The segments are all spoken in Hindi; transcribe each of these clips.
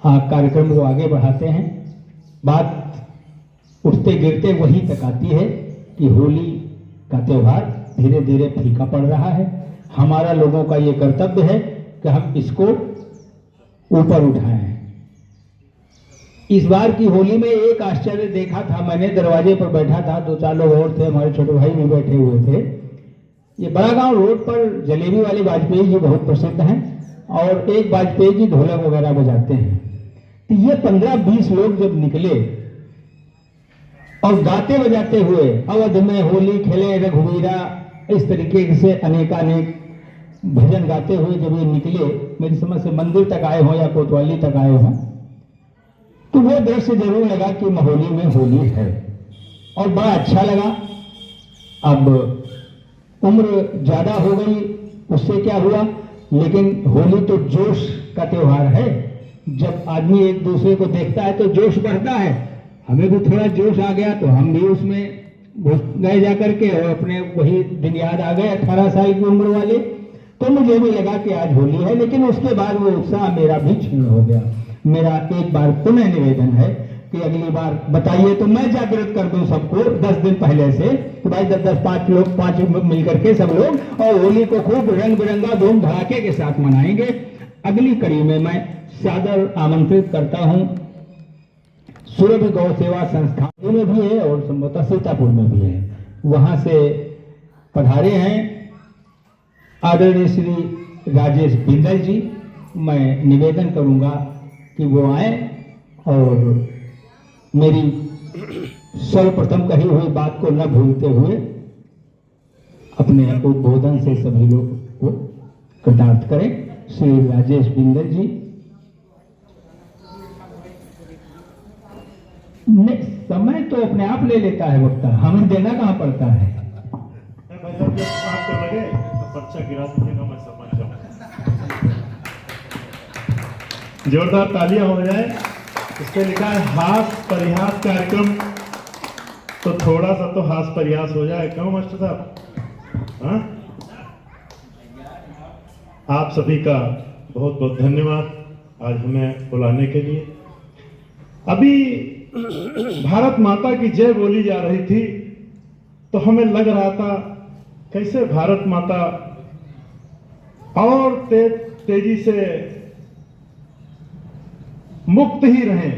कार्यक्रम को आगे बढ़ाते हैं। बात उठते गिरते वहीं तक आती है कि होली का त्यौहार धीरे धीरे फीका पड़ रहा है। हमारा लोगों का ये कर्तव्य है कि हम इसको ऊपर उठाएं। इस बार की होली में एक आश्चर्य देखा था मैंने, दरवाजे पर बैठा था, 2-4 लोग और थे, हमारे छोटे भाई भी बैठे हुए थे। ये बड़ा गांव रोड पर जलेबी वाले वाजपेयी जी बहुत प्रसिद्ध हैं और एक वाजपेयी जी ढोलक वगैरह बजाते हैं। तो ये 15-20 लोग जब निकले और गाते बजाते हुए अवध में होली खेले रघुवीरा, इस तरीके से अनेकानेक भजन गाते हुए जब ये निकले, मेरी समझ से मंदिर तक आए हों या कोतवाली तक आए हों, तो वो दृश्य जरूर लगा कि होली में होली है और बड़ा अच्छा लगा। अब उम्र ज्यादा हो गई, उससे क्या हुआ, लेकिन होली तो जोश का त्योहार है। जब आदमी एक दूसरे को देखता है तो जोश बढ़ता है। हमें भी थोड़ा जोश आ गया तो हम भी उसमें घुस गए जाकर के और अपने वही दिन याद आ गए 18 साल की उम्र वाले। तो मुझे भी लगा कि आज होली है, लेकिन उसके बाद वो उत्साह मेरा भी क्षीण हो गया। मेरा एक बार पुनः निवेदन है कि अगली बार बताइए तो मैं जागृत कर दूं सबको 10 दिन पहले से कि भाई 10-10 5 लोग 5 मिलकर के सब लोग और होली को खूब रंग बिरंगा धूम धड़ाके के साथ मनाएंगे। अगली कड़ी में मैं सादर आमंत्रित करता हूं, सुरभि गौ सेवा संस्थान में भी है और संभवतः सीतापुर में भी है, वहां से पधारे हैं आदरणीय श्री राजेश बिंदल जी। मैं निवेदन करूंगा कि वो आए और मेरी सर्वप्रथम कही हुई बात को न भूलते हुए अपने उद्बोधन से सभी लोग को कृतार्थ करें। श्री राजेश बिंदल जी। समय तो अपने आप ले लेता है वक्ता, हमें देना कहां पड़ता है। आपको लगे तो पर्चा गिरा दीजिएगा, मैं समझ जाऊं। जोरदार तालियां हो जाए। इस पे लिखा है हास परिहास कार्यक्रम, तो थोड़ा सा तो हास परिहास हो जाए, क्यों मास्टर साहब? हाँ, आप सभी का बहुत बहुत धन्यवाद आज हमें बुलाने के लिए। अभी भारत माता की जय बोली जा रही थी तो हमें लग रहा था कैसे भारत माता और तेजी से मुक्त ही रहें,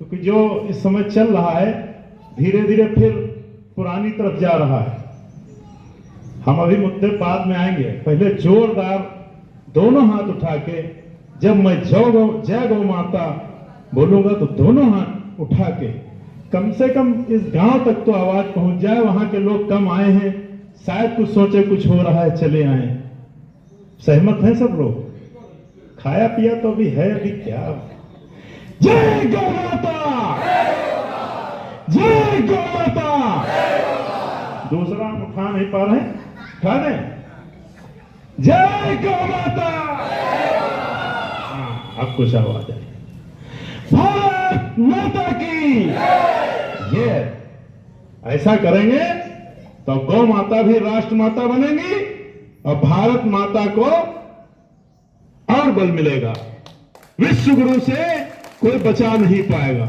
क्योंकि जो इस समय चल रहा है धीरे धीरे फिर पुरानी तरफ जा रहा है। हम अभी मुद्दे बाद में आएंगे, पहले जोरदार दोनों हाथ उठा के जब मैं जय गौ माता बोलूंगा तो दोनों हाथ उठा के कम से कम इस गांव तक तो आवाज पहुंच जाए। वहां के लोग कम आए हैं, शायद कुछ सोचे कुछ हो रहा है चले आए। सहमत हैं सब लोग? खाया पिया तो अभी है, अभी क्या। जय गौ माता, जय गौ माता। दूसरा हम उठा नहीं पा रहे, उठा दें। जय गौ माता। हाँ, अब कुछ आवाज आई। भारत माता की ये ऐसा करेंगे तो गौ माता भी राष्ट्र माता बनेंगी और भारत माता को और बल मिलेगा। विश्व गुरु से कोई बचा नहीं पाएगा,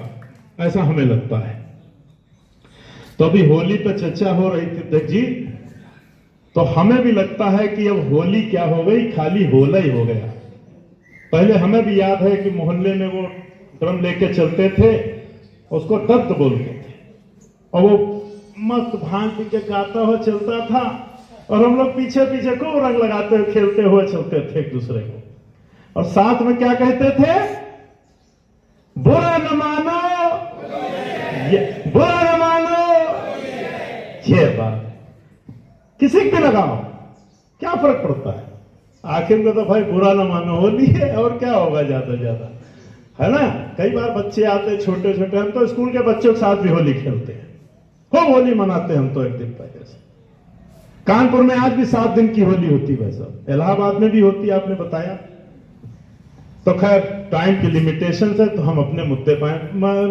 ऐसा हमें लगता है। तो अभी होली पे चर्चा हो रही थी अध्यक्ष जी, तो हमें भी लगता है कि अब होली क्या हो गई, खाली होला ही हो गया। पहले हमें भी याद है कि मोहल्ले में वो ड्रम लेके चलते थे, उसको दत्त बोलते थे और वो मस्त भांग पी के गाता हुआ चलता था और हम लोग पीछे पीछे खूब रंग लगाते हुए खेलते हुए चलते थे एक दूसरे को। और साथ में क्या कहते थे? बुरा न मानो, बुरा न मानो। ये बात किसी भी लगाओ, क्या फर्क पड़ता है? आखिर में तो भाई बुरा न मानो होली है, और क्या होगा ज्यादा ज्यादा, है ना। कई बार बच्चे आते छोटे छोटे, हम तो स्कूल के बच्चों के साथ भी होली खेलते हैं, खूब होली मनाते हैं हम तो। एक दिन पहले से कानपुर में आज भी 7 दिन की होली होती है, वैसा इलाहाबाद में भी होती है, आपने बताया। तो खैर टाइम की लिमिटेशन है तो हम अपने मुद्दे पाए।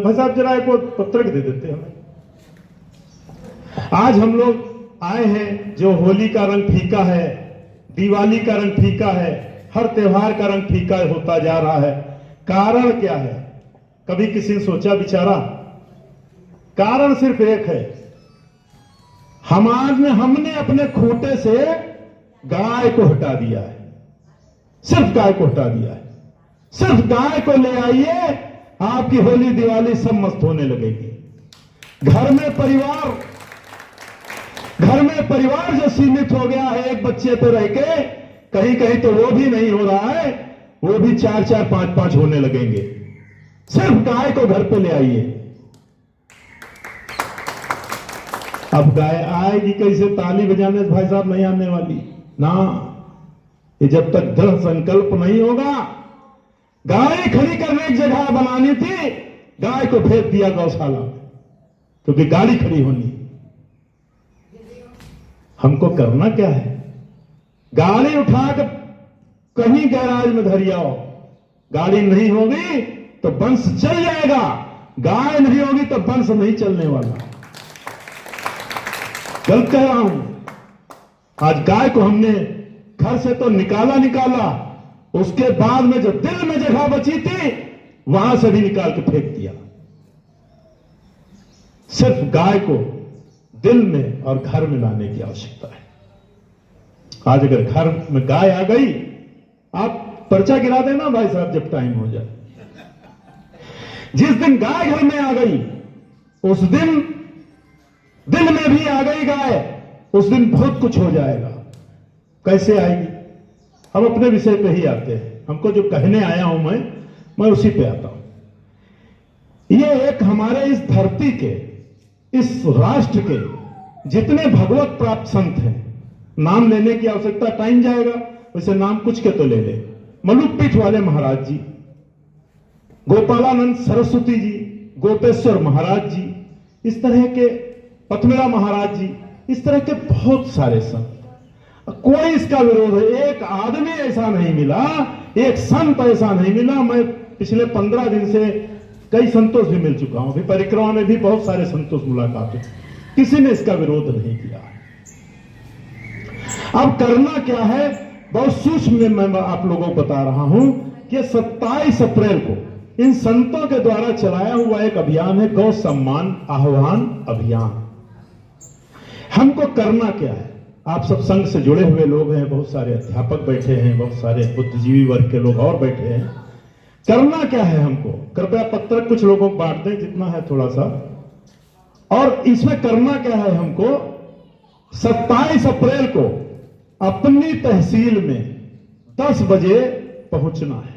भाई साहब जरा एक पत्रक दे देते हमें। आज हम लोग आए हैं, जो होली का रंग फीका है, दिवाली का रंग फीका है, हर त्योहार का रंग फीका होता जा रहा है। कारण क्या है? कभी किसी ने सोचा विचारा? कारण सिर्फ एक है, हमने अपने खूंटे से गाय को हटा दिया है। सिर्फ गाय को हटा दिया है। सिर्फ गाय को ले आइए, आपकी होली दिवाली सब मस्त होने लगेगी। घर में परिवार जो सीमित हो गया है एक बच्चे पे रह के, कहीं कहीं तो वो भी नहीं हो रहा है, वो भी 4-4, 5-5 होने लगेंगे। सिर्फ गाय को घर पे ले आइए। अब गाय आएगी कैसे? ताली बजाने से भाई साहब नहीं आने वाली ना। ये जब तक दृढ़ संकल्प नहीं होगा। गाय खड़ी करने की जगह बनानी थी, गाय को भेज दिया गौशाला में, क्योंकि गाड़ी खड़ी होनी। हमको करना क्या है? गाड़ी उठाकर कहीं गैराज में धरी आओ। गाड़ी नहीं होगी तो वंश चल जाएगा, गाय नहीं होगी तो वंश नहीं चलने वाला। गलत कह रहा हूं? आज गाय को हमने घर से तो निकाला, उसके बाद में जो दिल में जगह बची थी वहां से भी निकाल के फेंक दिया। सिर्फ गाय को दिल में और घर में लाने की आवश्यकता है। आज अगर घर में गाय आ गई, आप पर्चा गिरा देना भाई साहब जब टाइम हो जाए। जिस दिन गाय घर में आ गई, उस दिन दिल में भी आ गई गाय, उस दिन बहुत कुछ हो जाएगा। कैसे आएगी? हम अपने विषय पे ही आते हैं। हमको जो कहने आया हूं मैं उसी पे आता हूं। ये एक हमारे इस धरती के, इस राष्ट्र के जितने भगवत प्राप्त संत हैं, नाम लेने की आवश्यकता, टाइम जाएगा, वैसे नाम कुछ के तो ले ले। मलुकपीठ वाले महाराज जी, गोपालानंद सरस्वती जी, गोपेश्वर महाराज जी, इस तरह के पथमेड़ा महाराज जी, इस तरह के बहुत सारे संत। कोई इसका विरोध है? एक आदमी ऐसा नहीं मिला, एक संत ऐसा नहीं मिला। मैं पिछले 15 दिन से कई संतों से भी मिल चुका हूं, अभी परिक्रमा में भी बहुत सारे संतों से मुलाकात हुई, किसी ने इसका विरोध नहीं किया। अब करना क्या है, बहुत सूक्ष्म में मैं आप लोगों को बता रहा हूं कि 27 अप्रैल को इन संतों के द्वारा चलाया हुआ एक अभियान है, गौ सम्मान आह्वान अभियान। हमको करना क्या है? आप सब संघ से जुड़े हुए लोग हैं, बहुत सारे अध्यापक बैठे हैं, बहुत सारे बुद्धिजीवी वर्ग के लोग और बैठे हैं। करना क्या है हमको? कृपया पत्र कुछ लोगों को बांट दें, जितना है थोड़ा सा। और इसमें करना क्या है हमको? 27 अप्रैल को अपनी तहसील में 10 बजे पहुंचना है,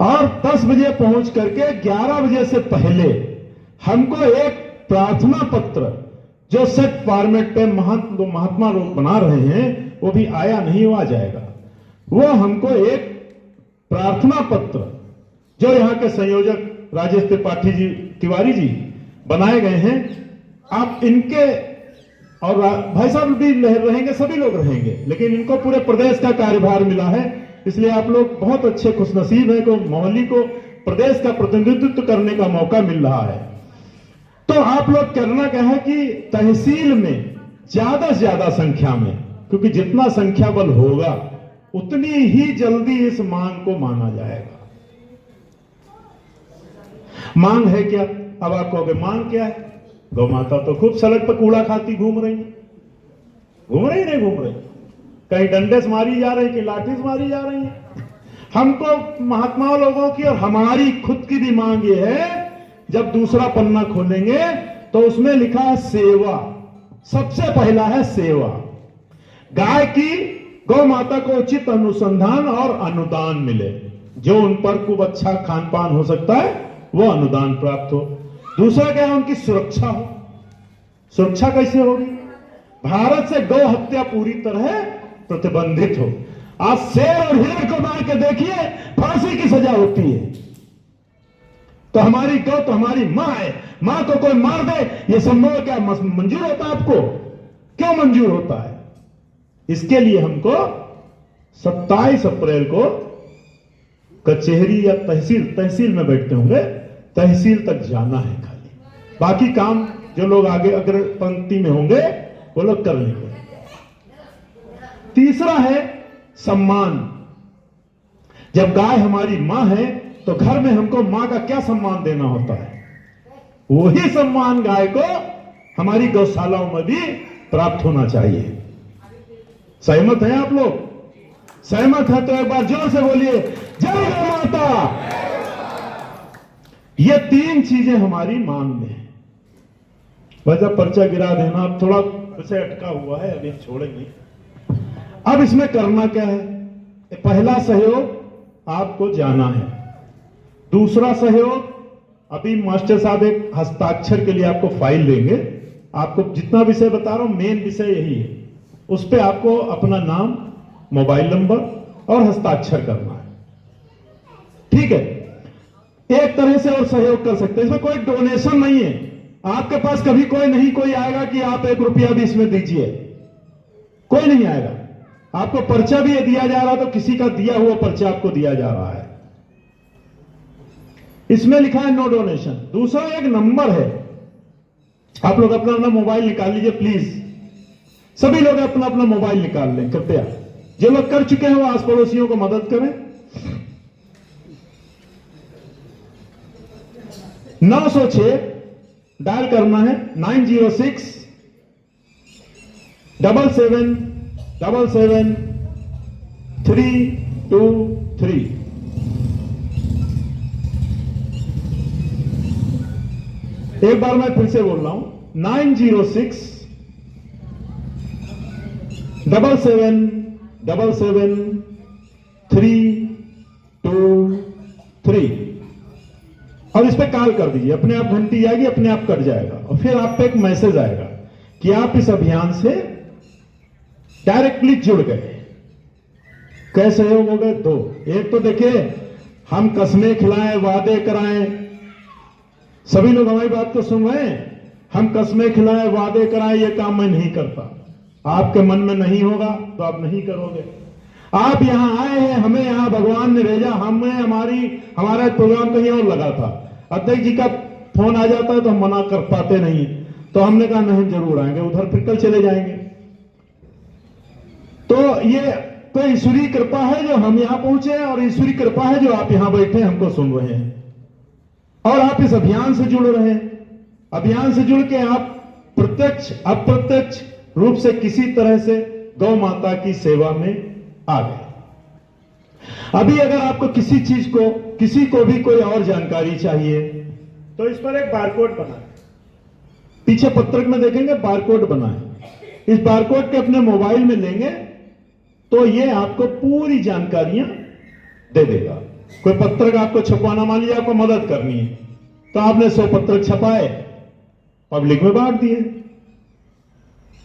और 10 बजे पहुंच करके 11 बजे से पहले हमको एक प्रार्थना पत्र, जो सेट फॉर्मेट पे महात्मा लोग बना रहे हैं, वो भी आया नहीं, वो आ जाएगा। वो हमको एक प्रार्थना पत्र, जो यहाँ के संयोजक राजेश त्रिपाठी तिवारी जी बनाए गए हैं, आप इनके, और भाई साहब भी रहेंगे, सभी लोग रहेंगे, लेकिन इनको पूरे प्रदेश का कार्यभार मिला है, इसलिए आप लोग बहुत अच्छे खुशनसीब हैं को मोहाली को प्रदेश का प्रतिनिधित्व करने का मौका मिल रहा है। तो आप लोग करना क्या है कि तहसील में ज्यादा से ज्यादा संख्या में, क्योंकि जितना संख्या बल होगा उतनी ही जल्दी इस मांग को माना जाएगा। मांग है क्या? अब आप कहोगे मांग क्या है? गौ माता तो खूब सड़क पर कूड़ा खाती घूम रही नहीं घूम रही, कहीं डंडे से मारी जा रही, कहीं लाठी से मारी जा रही है। हमको महात्मा लोगों की और हमारी खुद की भी मांग ये है, जब दूसरा पन्ना खोलेंगे तो उसमें लिखा है सेवा। सबसे पहला है सेवा। गाय की, गौ माता को उचित अनुसंधान और अनुदान मिले, जो उन पर खूब अच्छा खान पान हो सकता है वो अनुदान प्राप्त हो। दूसरा क्या है? उनकी सुरक्षा हो। सुरक्षा कैसे होगी? भारत से गौ हत्या पूरी तरह प्रतिबंधित हो। आज शेर और हिरण को मार के देखिए, फांसी की सजा होती है। तो हमारी गौ तो हमारी मां है, मां को कोई मार दे, यह संभव क्या मंजूर होता है? आपको क्यों मंजूर होता है? इसके लिए हमको 27 अप्रैल को कचहरी या तहसील में बैठते होंगे, तहसील तक जाना है। खाली बाकी काम जो लोग आगे अग्र पंक्ति में होंगे वो लोग कर लेंगे। तीसरा है सम्मान। जब गाय हमारी मां है तो घर में हमको मां का क्या सम्मान देना होता है, वही सम्मान गाय को हमारी गौशालाओं में भी प्राप्त होना चाहिए। सहमत हैं आप लोग? सहमत है तो एक बार जोर से बोलिए, जय गौ माता। ये तीन चीजें हमारी मांग में है। वैसा पर्चा गिरा देना, अब थोड़ा उसे अटका हुआ है, अभी छोड़ेंगे। अब इसमें करना क्या है? पहला सहयोग आपको जाना है। दूसरा सहयोग, अभी मास्टर साहब एक हस्ताक्षर के लिए आपको फाइल देंगे। आपको जितना विषय बता रहा हूं, मेन विषय यही है। उस पे आपको अपना नाम, मोबाइल नंबर और हस्ताक्षर करना है, ठीक है? एक तरह से और सहयोग कर सकते हैं, इसमें कोई डोनेशन नहीं है। आपके पास कभी कोई आएगा कि आप 1 रुपया भी इसमें दीजिए, कोई नहीं आएगा। आपको पर्चा भी दिया जा रहा तो किसी का दिया हुआ पर्चा आपको दिया जा रहा है। इसमें लिखा है नो डोनेशन। दूसरा एक नंबर है, आप लोग अपना अपना मोबाइल निकाल लीजिए प्लीज। सभी लोग अपना अपना मोबाइल निकाल लें कृपया। जो लोग कर चुके हैं वो आस पड़ोसियों को मदद करें। 906 डायल करना है, 906 77 77 323। एक बार मैं फिर से बोल रहा हूं, 906 77 77 323 और इस पे कॉल कर दीजिए। अपने आप घंटी आएगी, अपने आप कट जाएगा और फिर आप पे एक मैसेज आएगा कि आप इस अभियान से डायरेक्टली जुड़ गए। कैसे सहयोग हो गए? 2। एक तो देखिए, हम कस्में खिलाएं, वादे कराएं, सभी लोग हमारी बात को सुन रहे हैं। हम कस्में खिलाएं, वादे कराएं, ये काम मैं नहीं करता। आपके मन में नहीं होगा तो आप नहीं करोगे। आप यहां आए हैं, हमें यहां भगवान ने भेजा, हमारा प्रोग्राम कहीं और लगा था। अध्यक्ष जी का फोन आ जाता है तो हम मना कर पाते नहीं, तो हमने कहा नहीं जरूर आएंगे, उधर फिर कल चले जाएंगे। तो ये कोई ईश्वरीय कृपा है जो हम यहां पहुंचे हैं और ईश्वरीय कृपा है जो आप यहां बैठे हमको सुन रहे हैं और आप इस अभियान से जुड़ रहे हैं। अभियान से जुड़ के आप प्रत्यक्ष अप्रत्यक्ष रूप से किसी तरह से गौ माता की सेवा में आ गए। अभी अगर आपको किसी चीज को, किसी को भी कोई और जानकारी चाहिए तो इस पर एक बारकोड बना है, पीछे पत्रक में देखेंगे बारकोड बना है। इस बारकोड के अपने मोबाइल में लेंगे तो ये आपको पूरी जानकारियां दे देगा। कोई पत्रक आपको छपवाना, मान लीजिए आपको मदद करनी है तो आपने 100 पत्रक छपाए, पब्लिक में बांट दिए।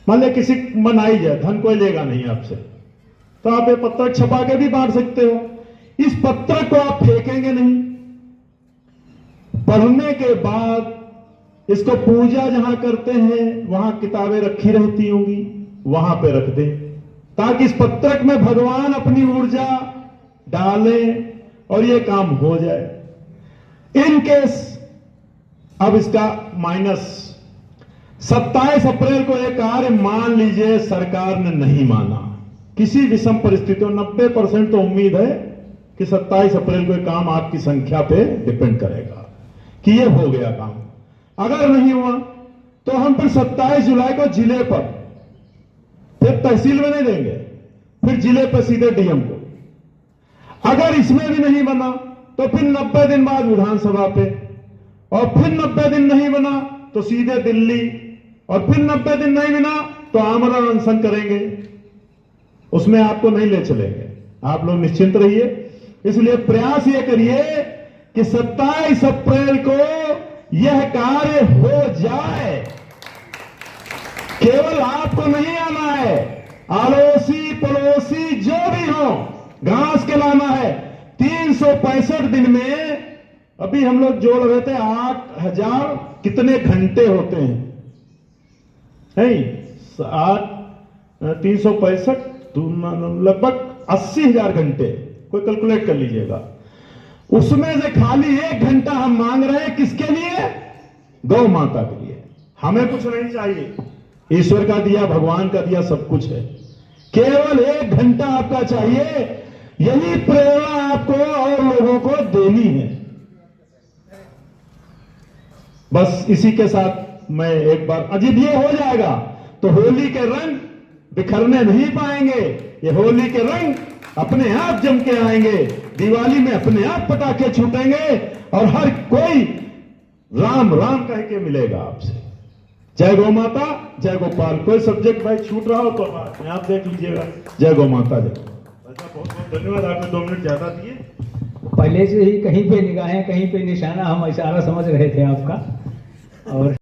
मान लिया किसी मन आई जाए, धन कोई लेगा नहीं आपसे, तो आप ये पत्रक छपा के भी बांट सकते हो। इस पत्रक को आप फेंकेंगे नहीं, पढ़ने के बाद इसको पूजा जहां करते हैं वहां किताबें रखी रहती होंगी, वहां पे रख दें ताकि इस पत्रक में भगवान अपनी ऊर्जा डालें और ये काम हो जाए। इन केस अब इसका माइनस 27 अप्रैल को एक कार्य मान लीजिए सरकार ने नहीं माना, किसी विषम परिस्थितियों 90% तो उम्मीद है कि 27 अप्रैल को काम आपकी संख्या पे डिपेंड करेगा कि ये हो गया काम। अगर नहीं हुआ तो हम फिर 27 जुलाई को जिले पर, फिर तहसील में नहीं देंगे, फिर जिले पर सीधे डीएम को। अगर इसमें भी नहीं बना तो फिर 90 दिन बाद विधानसभा पे, और फिर 90 दिन नहीं बना तो सीधे दिल्ली, और फिर 90 दिन नहीं बना तो आमरण अनशन करेंगे। उसमें आपको नहीं ले चलेंगे, आप लोग निश्चिंत रहिए। इसलिए प्रयास ये करिए कि 27 अप्रैल को यह कार्य हो जाए। केवल आपको नहीं आना है, अड़ोसी पड़ोसी जो भी हो, घास के लाना है। 365 दिन में अभी हम लोग जोड़ रहे थे 8000 कितने घंटे होते हैं, नहीं 365 लगभग 80,000 घंटे, कोई कैलकुलेट कर लीजिएगा। उसमें से खाली 1 घंटा हम मांग रहे हैं, किसके लिए? गौ माता के लिए। हमें कुछ नहीं चाहिए, ईश्वर का दिया, भगवान का दिया सब कुछ है। केवल 1 घंटा आपका चाहिए यही प्रेरणा आपको और लोगों को देनी है। बस इसी के साथ मैं एक बार, अजीब ये हो जाएगा तो होली के रंग बिखरने नहीं पाएंगे। ये होली के रंग अपने आप जम के आएंगे। दिवाली में अपने आप पटाखे छूटेंगे और हर कोई राम राम कह के मिलेगा आपसे। जय गौ माता, जय गोपाल। कोई सब्जेक्ट भाई छूट रहा हो तो आप देख लीजिएगा। जय गौ माता। जय। बहुत बहुत धन्यवाद, आपने 2 मिनट ज्यादा दिए। पहले से ही कहीं पे निगाहें, कहीं पे निशाना, हम इशारा समझ रहे थे आपका। और